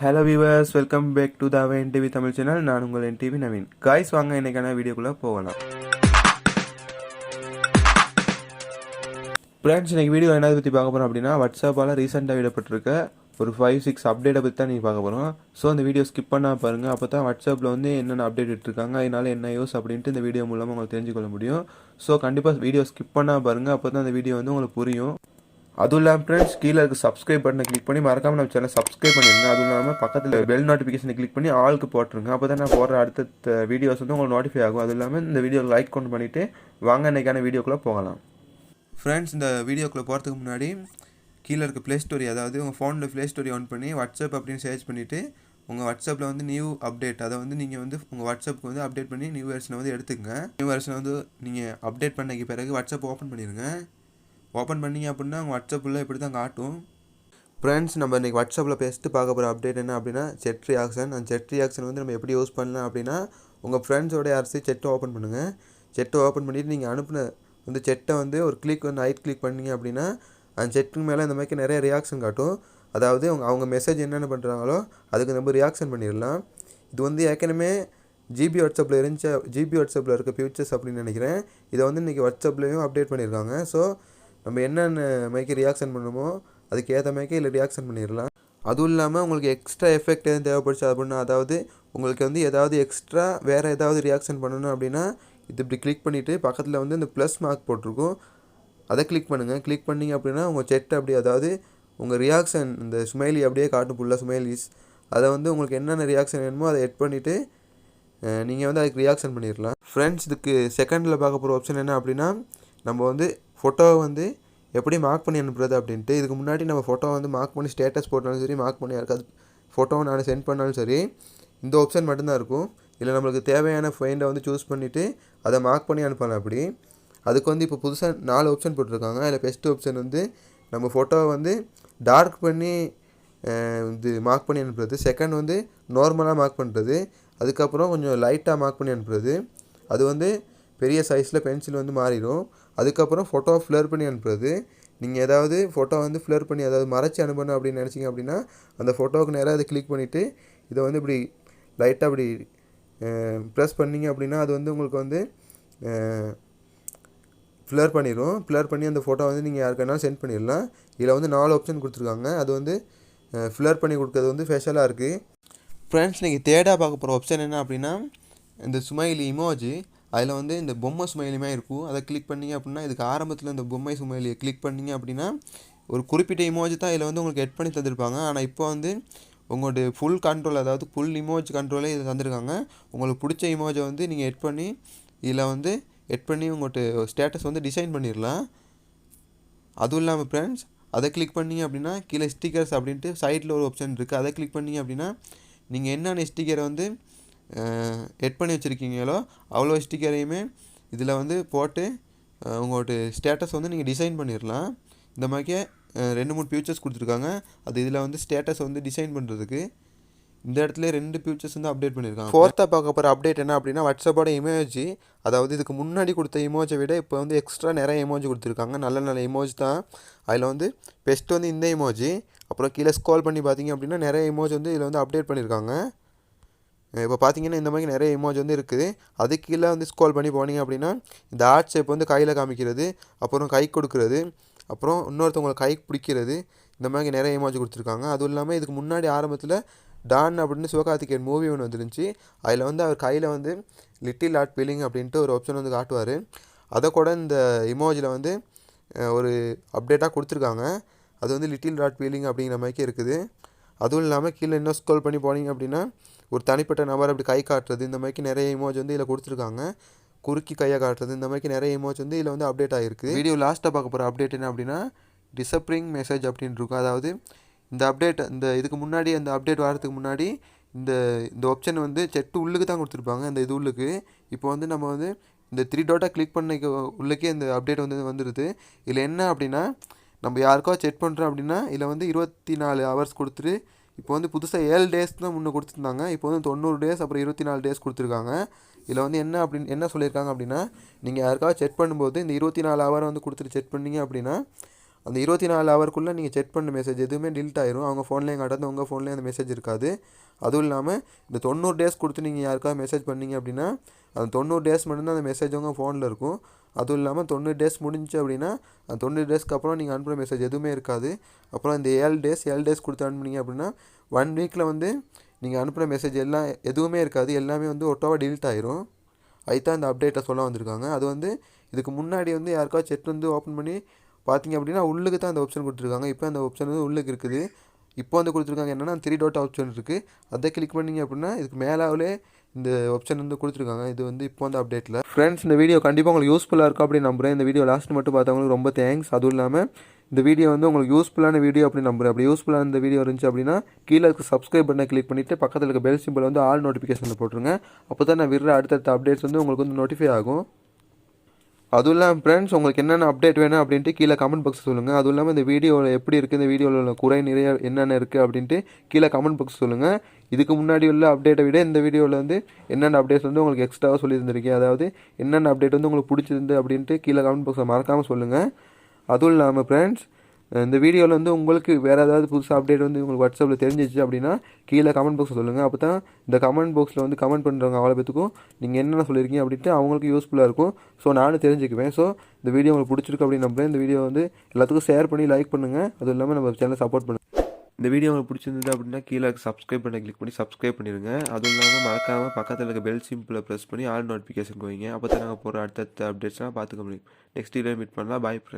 Hello viewers, welcome back to the NTV Tamil channel. நான் உங்கள் NTV Naveen. Guys வாங்க இன்னைக்கான வீடியோக்குள்ள போகலாம். Friends இன்னைக்கு வீடியோ என்ன பத்தி பார்க்க போறோம் அப்படினா WhatsAppல ரீசன்ட்டா விடப்பட்டிருக்க ஒரு 5-6 அப்டேட் பத்தி தான் நீங்க பார்க்க போறோம். சோ இந்த வீடியோ ஸ்கிப் பண்ணாம பாருங்க. அப்பதான் WhatsAppல வந்து என்னென்ன அப்டேட் விட்டுருக்காங்க, அதனால என்ன யூஸ் அப்படினு இந்த வீடியோ மூலமா உங்களுக்கு தெரிஞ்சுக்க முடியும். சோ கண்டிப்பா வீடியோ ஸ்கிப் பண்ணாம பாருங்க. அப்பதான் இந்த வீடியோ வந்து உங்களுக்கு புரியும். அதுவும் இல்லாமல் ஃப்ரெண்ட்ஸ் கீழே இருக்க சப்ஸ்கிரைப் பட்டனை கிளிக் பண்ணி மறக்காமல் நம்ம சேனல் சப்ஸ்கிரைப் பண்ணிடுங்க. அதுவும் இல்லாமல் பக்கத்தில் பெல் நோட்டிஃபிகேஷனை கிளிக் பண்ணி ஆளுக்கு போட்டுருங்க. அப்போ தான் நான் போடுற அடுத்த வீடியோஸ் வந்து உங்களுக்கு நோட்டிஃபை ஆகும். அதுவும் இல்லாமல் இந்த வீடியோ லைக் கொண்டு பண்ணிவிட்டு வாங்க இன்றைக்கான வீடியோக்குள்ளே போகலாம். ஃப்ரெண்ட்ஸ் இந்த வீடியோக்குள்ளே போகிறதுக்கு முன்னாடி கீழே இருக்க ப்ளே ஸ்டோரி, அதாவது உங்கள் ஃபோனில் ப்ளே ஸ்டோரி ஆன் பண்ணி வாட்ஸ்அப் அப்படின்னு சர்ச் பண்ணிவிட்டு உங்கள் வாட்ஸ்அப்பில் வந்து நியூ அப்டேட், அதை வந்து நீங்கள் வந்து உங்கள் வாட்ஸ்அப்புக்கு வந்து அப்டேட் பண்ணி நியூ வெர்ஷனை வந்து எடுத்துக்கங்க. நியூ வெர்ஷனை வந்து நீங்கள் அப்டேட் பண்ணக்கு பிறகு வாட்ஸ்அப் ஓப்பன் பண்ணிடுங்க. ஓப்பன் பண்ணிங்க அப்படின்னா உங்கள் வாட்ஸ்அப்பில் இப்படி தான் காட்டும். ஃப்ரெண்ட்ஸ் நம்ம இன்றைக்கி வாட்ஸ்அப்பில் பேசிட்டு பார்க்க போகிற அப்டேட் என்ன அப்படின்னா செட் ரியாக்ஷன். அந்த செட் ரியாக்ஷன் வந்து நம்ம எப்படி யூஸ் பண்ணலாம் அப்படின்னா உங்கள் ஃப்ரெண்ட்ஸோட யாராச்சும் செட்டை ஓப்பன் பண்ணுங்கள். செட்டை ஓப்பன் பண்ணிவிட்டு நீங்கள் அனுப்பின வந்து செட்டை வந்து ஒரு கிளிக் வந்து ரைட் கிளிக் பண்ணிங்க அப்படின்னா அந்த செட்டுக்கு மேலே இந்த மாதிரி நிறைய ரியாக்ஷன் காட்டும். அதாவது அவங்க மெசேஜ் என்னென்ன பண்ணுறாங்களோ அதுக்கு நம்ம ரியாக்ஷன் பண்ணிடலாம். இது வந்து ஏற்கனவே ஜிபி வாட்ஸ்அப்பில் இருந்துச்சு, ஜிபி வாட்ஸ்அப்பில் இருக்க ஃபியூச்சர்ஸ் அப்படின்னு நினைக்கிறேன். இதை வந்து இன்றைக்கி வாட்ஸ்அப்லேயும் அப்டேட் பண்ணியிருக்காங்க. ஸோ நம்ம என்னென்ன மாதிரி ரியாக்ஷன் பண்ணணுமோ அதுக்கு ஏற்ற மாதிரி இல்லை ரியாக்ஷன் பண்ணிடலாம். அதுவும் இல்லாமல் உங்களுக்கு எக்ஸ்ட்ரா எஃபெக்ட் எதுவும் தேவைப்படுச்சு அப்படின்னா, அதாவது உங்களுக்கு வந்து ஏதாவது எக்ஸ்ட்ரா வேறு ஏதாவது ரியாக்ஷன் பண்ணணும் அப்படின்னா இது இப்படி கிளிக் பண்ணிவிட்டு பக்கத்தில் வந்து இந்த ப்ளஸ் மார்க் போட்டிருக்கும், அதை கிளிக் பண்ணுங்கள். கிளிக் பண்ணிங்க அப்படின்னா உங்கள் செட் அப்படி, அதாவது உங்கள் ரியாக்ஷன் இந்த ஸ்மைலி அப்படியே காட்டும், ஃபுல்லாக ஸ்மைலிஸ். அதை வந்து உங்களுக்கு என்னென்ன ரியாக்ஷன் வேணுமோ அதை எட் பண்ணிவிட்டு நீங்கள் வந்து அதுக்கு ரியாக்ஷன் பண்ணிடலாம். ஃப்ரெண்ட்ஸ் இதுக்கு செகண்டில் பார்க்க போகிற ஆப்ஷன் என்ன அப்படின்னா நம்ம வந்து ஃபோட்டோவை வந்து எப்படி மார்க் பண்ணி அனுப்புறது அப்படின்ட்டு. இதுக்கு முன்னாடி நம்ம ஃபோட்டோ வந்து மார்க் பண்ணி ஸ்டேட்டஸ் போட்டாலும் சரி, மார்க் பண்ணி யாருக்காவது ஃபோட்டோவை நான் சென்ட் பண்ணாலும் சரி, இந்த ஆப்ஷன் மட்டும்தான் இருக்கும். இல்லை நம்மளுக்கு தேவையான ஃபைண்டை வந்து சூஸ் பண்ணிவிட்டு அதை மார்க் பண்ணி அனுப்பலாம். அப்படி அதுக்கு வந்து இப்போ புதுசாக 4 ஆப்ஷன் போட்டிருக்காங்க. அதில் பெஸ்ட் ஆப்ஷன் வந்து நம்ம ஃபோட்டோவை வந்து டார்க் பண்ணி இது மார்க் பண்ணி அனுப்புறது. செகண்ட் வந்து நார்மலாக மார்க் பண்ணுறது. அதுக்கப்புறம் கொஞ்சம் லைட்டாக மார்க் பண்ணி அனுப்புறது. அது வந்து பெரிய சைஸில் பென்சில் வந்து மாறிடும். அதுக்கப்புறம் ஃபோட்டோவை ஃப்ளர் பண்ணி அனுப்புறது. நீங்கள் ஏதாவது ஃபோட்டோ வந்து ஃப்ளர் பண்ணி அதாவது மறைச்சி அனுப்பணும் அப்படின்னு நினச்சிங்க அப்படின்னா அந்த ஃபோட்டோவுக்கு நேராக அதை கிளிக் பண்ணிவிட்டு இதை வந்து இப்படி லைட்டாக இப்படி ப்ரெஸ் பண்ணிங்க அப்படின்னா அது வந்து உங்களுக்கு வந்து ஃப்ளர் பண்ணிடும். ஃப்ளர் பண்ணி அந்த ஃபோட்டோ வந்து நீங்கள் யாருக்கானாலும் சென்ட் பண்ணிடலாம். இதில் வந்து 4 ஆப்ஷன் கொடுத்துருக்காங்க. அது வந்து ஃப்ளர் பண்ணி கொடுக்குறது வந்து ஸ்பெஷலாக இருக்குது. ஃப்ரெண்ட்ஸ் நீங்கள் தேர்டாக பார்க்க போகிற ஆப்ஷன் என்ன அப்படின்னா இந்த ஸ்மைலி இமோஜி. அதில் வந்து இந்த பொம்மை ஸ்மைலியுமே இருக்கும். அதை கிளிக் பண்ணிங்க அப்படின்னா இதுக்கு ஆரம்பத்தில் இந்த பொம்மை ஸ்மைலியை கிளிக் பண்ணிங்க அப்படின்னா ஒரு குறிப்பிட்ட இமோஜி தான் இதில் வந்து உங்களுக்கு எட் பண்ணி தந்திருப்பாங்க. ஆனால் இப்போ வந்து உங்களுடைய ஃபுல் கண்ட்ரோல், அதாவது ஃபுல் இமோஜ் கண்ட்ரோலே இதை தந்திருக்காங்க. உங்களுக்கு பிடிச்ச இமோஜை வந்து நீங்கள் எட் பண்ணி இதில் வந்து எட் பண்ணி உங்கள்கிட்ட ஸ்டேட்டஸ் வந்து டிசைன் பண்ணிடலாம். அதுவும் இல்லாமல் ஃப்ரெண்ட்ஸ் அதை கிளிக் பண்ணிங்க அப்படின்னா கீழே ஸ்டிக்கர்ஸ் அப்படின்ட்டு சைடில் ஒரு ஆப்ஷன் இருக்குது. அதை கிளிக் பண்ணிங்க அப்படின்னா நீங்கள் என்னென்ன ஸ்டிக்கரை வந்து எட் பண்ணி வச்சுருக்கீங்களோ அவ்வளோ ஸ்டிக்கரையுமே இதில் வந்து போட்டு உங்களோட ஸ்டேட்டஸ் வந்து நீங்கள் டிசைன் பண்ணிடலாம். இந்த மாதிரியே 2-3 ஃபியூச்சர்ஸ் கொடுத்துருக்காங்க. அது இதில் வந்து ஸ்டேட்டஸ் வந்து டிசைன் பண்ணுறதுக்கு இந்த இடத்துல 2 ஃபியூச்சர்ஸ் வந்து அப்டேட் பண்ணியிருக்காங்க. ஃபோர்த்தாக பார்க்க போகிற அப்டேட் என்ன அப்படின்னா வாட்ஸ்அப்போட இமோஜி. அதாவது இதுக்கு முன்னாடி கொடுத்த இமோஜை விட இப்போ வந்து எக்ஸ்ட்ரா நிறைய இமோஜி கொடுத்துருக்காங்க. நல்ல நல்ல இமோஜி தான். அதில் வந்து பெஸ்ட் வந்து இந்த இமோஜி. அப்புறம் கீழே ஸ்க்ரோல் பண்ணி பார்த்தீங்க அப்படின்னா நிறைய இமோஜி வந்து இதில் வந்து அப்டேட் பண்ணியிருக்காங்க. இப்போ பார்த்தீங்கன்னா இந்த மாதிரி நிறைய இமோஜி வந்து இருக்குது. அதுக்கு கீழே வந்து ஸ்க்ரோல் பண்ணி போனீங்க அப்படின்னா இந்த ஆர்ட் ஷேப் வந்து கையில் காமிக்கிறது, அப்புறம் கை கொடுக்குறது, அப்புறம் இன்னொருத்தவங்களை கை பிடிக்கிறது, இந்த மாதிரி நிறைய இமோஜி கொடுத்துருக்காங்க. அதுவும் இல்லாமல் இதுக்கு முன்னாடி ஆரம்பத்தில் டான் அப்படின்னு சிவகார்த்திகேயன் மூவி ஒன்று வந்துருந்துச்சு. அதில் வந்து அவர் கையில் வந்து லிட்டில் ஆர்ட் ஃபீலிங் அப்படின்ட்டு ஒரு ஆப்ஷன் வந்து காட்டுவார். அதை கூட இந்த இமோஜியில் வந்து ஒரு அப்டேட்டாக கொடுத்துருக்காங்க. அது வந்து லிட்டில் ஆர்ட் ஃபீலிங் அப்படிங்கிற மாதிரி இருக்குது. அதுவும் இல்லாமல் கீழே இன்னும் ஸ்க்ரோல் பண்ணி போனீங்க அப்படின்னா ஒரு தனிப்பட்ட நபர் அப்படி கை காட்டுறது, இந்த மாதிரி நிறைய இமோஜ் வந்து இதில் கொடுத்துருக்காங்க. குறுக்கி கையை காட்டுறது, இந்த மாதிரி நிறைய இமோஜ் வந்து இதில் வந்து அப்டேட் ஆகிருக்கு. வீடியோ லாஸ்ட்டாக பார்க்க போகிற அப்டேட் என்ன அப்படின்னா டிசப்பரிங் மெசேஜ் அப்படின்னு இருக்கும். அதாவது இந்த அப்டேட் இந்த இதுக்கு முன்னாடி அந்த அப்டேட் வரதுக்கு முன்னாடி இந்த இந்த ஆப்ஷன் வந்து செட்டு உள்ளுக்கு தான் கொடுத்துருப்பாங்க. இந்த இது உள்ளுக்கு இப்போ வந்து நம்ம வந்து இந்த 3 டாட்டை கிளிக் பண்ண உள்ளுக்கே இந்த அப்டேட் வந்து வந்துடுது. இதில் என்ன அப்படின்னா நம்ம யாருக்கோ செக் பண்ணுறோம் அப்படின்னா இதில் வந்து 24 ஹவர்ஸ் கொடுத்துட்டு இப்போ வந்து புதுசாக 7 டேஸ் தான் முன்னே கொடுத்துருந்தாங்க. இப்போ வந்து 90 டேஸ் அப்புறம் 24 டேஸ் கொடுத்துருக்காங்க. இதில் வந்து என்ன சொல்லியிருக்காங்க அப்படின்னா நீங்கள் யாருக்காவது செக் பண்ணும்போது இந்த 24 ஹவர் வந்து கொடுத்துட்டு செக் பண்ணிங்க அப்படின்னா அந்த 24 ஹவருக்குள்ளே நீங்கள் செக் பண்ண மெசேஜ் எதுவுமே டிலீட் ஆயிரும். அவங்க ஃபோன்லேயும் காட்டாது, உங்கள் ஃபோன்லேயும் அந்த மெசேஜ் இருக்காது. அதுவும் இல்லாமல் இந்த 90 டேஸ் கொடுத்து நீங்கள் யாருக்காவது மெசேஜ் பண்ணீங்க அப்படின்னா அந்த 90 டேஸ் மட்டும்தான் அந்த மெசேஜ் உங்கள் ஃபோனில் இருக்கும். அதுவும் இல்லாமல் 90 டேஸ் முடிஞ்சு அப்படின்னா அந்த 90 டேஸ்க்கு அப்புறம் நீங்கள் அனுப்புகிற மெசேஜ் எதுவுமே இருக்காது. அப்புறம் இந்த 7 டேஸ் கொடுத்து அனுப்புனீங்க அப்படின்னா 1 வீக்கில் வந்து நீங்கள் அனுப்புகிற மெசேஜ் எல்லாம் எதுவுமே இருக்காது, எல்லாமே வந்து ஒட்டோவாக டிலீட் ஆயிரும். அதுதான் இந்த அப்டேட்டை சொல்ல வந்திருக்காங்க. அது வந்து இதுக்கு முன்னாடி வந்து யாருக்காவது செட் வந்து ஓப்பன் பண்ணி பார்த்தீங்க அப்படின்னா உள்ளுக்கு தான் அந்த ஆப்ஷன் கொடுத்துருக்காங்க. இப்போ அந்த ஆப்ஷன் வந்து உள்ளுக்கு இருக்குது. இப்போ வந்து கொடுத்துருக்காங்க என்னென்னா 3 டாட் ஆப்ஷன் இருக்குது. அதை கிளிக் பண்ணிங்க அப்படின்னா இதுக்கு மேலாவிலே இந்த ஆப்ஷன் வந்து கொடுத்துருக்காங்க. இது வந்து இப்போ வந்து அப்டேட்டில். ஃப்ரெண்ட்ஸ், இந்த வீடியோ கண்டிப்பாக உங்களுக்கு யூஸ்ஃபுல்லாக இருக்கும் அப்படின்னு நம்புகிறேன். இந்த வீடியோ லாஸ்ட் மட்டும் பார்த்தவங்களுக்கு ரொம்ப தேங்க்ஸ். அதுவும் இல்லாமல் இந்த வீடியோ வந்து உங்களுக்கு யூஸ்ஃபுல்லான வீடியோ அப்படின்னு நம்புகிறேன். அப்படி யூஸ்ஃபுல்லான இந்த வீடியோ இருந்துச்சு அப்படின்னா கீழே இருக்க சப்ஸ்கிரைப் பண்ண கிளிக் பண்ணிவிட்டு பக்கத்தில் இருக்க பெல் சிம்பிள் வந்து ஆல் நோட்டிஃபிகேஷனில் போட்டுருங்க. அப்போ தான் நான் விடுற அடுத்தடுத்த அப்டேட்ஸ் வந்து உங்களுக்கு வந்து நோட்டிஃபை ஆகும். அதுவும் இல்லாமல் ஃப்ரெண்ட்ஸ், உங்களுக்கு என்னென்ன அப்டேட் வேணும் அப்படின்ட்டு கீழே கமெண்ட் பாக்ஸ் சொல்லுங்கள். அதுவும் இல்லாமல் இந்த வீடியோவில் எப்படி இருக்குது, இந்த வீடியோவில் உள்ள குறை நிறைய என்னென்ன இருக்குது அப்படின்ட்டு கீழே கமெண்ட் பாக்ஸ் சொல்லுங்கள். இதுக்கு முன்னாடி உள்ள அப்டேட்டை விட இந்த வீடியோவில் வந்து என்னென்ன அப்டேட்ஸ் வந்து உங்களுக்கு எக்ஸ்ட்ராவாக சொல்லியிருந்திருக்கேன், அதாவது என்னென்ன அப்டேட் வந்து உங்களுக்கு பிடிச்சிருந்து அப்படின்ட்டு கீழே கமெண்ட் பாக்ஸில் மறக்காமல் சொல்லுங்கள். அதுவும் இல்லாமல் ஃப்ரெண்ட்ஸ், இந்த வீடியோவில் வந்து உங்களுக்கு வேறு ஏதாவது புதுசாக அப்டேட் வந்து உங்களுக்கு வாட்ஸ்அப்பில் தெரிஞ்சிச்சு அப்படின்னா கீழே கமெண்ட் பாக்ஸில் சொல்லுங்கள். அப்போ தான் இந்த கமெண்ட் பாக்ஸில் வந்து கமெண்ட் பண்ணுறவங்க அவ்வளோ பேத்துக்கும் நீங்கள் என்னென்ன சொல்லியிருக்கீங்க அப்படின்ட்டு அவங்களுக்கு யூஸ்ஃபுல்லாக இருக்கும். ஸோ நானும் தெரிஞ்சுக்குவேன். ஸோ இந்த வீடியோ உங்களுக்கு பிடிச்சிருக்கு அப்படின்னு நம்புறேன். இந்த வீடியோ வந்து எல்லாத்துக்கும் ஷேர் பண்ணி லைக் பண்ணுங்கள். அதுவும் இல்லாமல் நம்ம சேனலை சப்போர்ட் பண்ணுங்கள். இந்த வீடியோ உங்களுக்கு பிடிச்சிருந்தது அப்படின்னா கீழே சப்ஸ்கிரைப் பண்ண கிளிக் பண்ணி சப்ஸ்கிரைப் பண்ணிடுங்க. அதுவும் இல்லாமல் மறக்காமல் பக்கத்தில் இருக்க பெல் சிம்பிளை ப்ரெஸ் பண்ணி ஆல் நோட்டிஃபிகேஷன் வைங்க. அப்போ தான் நாங்கள் போகிற அடுத்தடுத்த அப்டேட்ஸ்லாம் பார்த்துக்க முடியும். நெக்ஸ்ட் வீடியோ மீட் பண்ணலாம். Bye friends.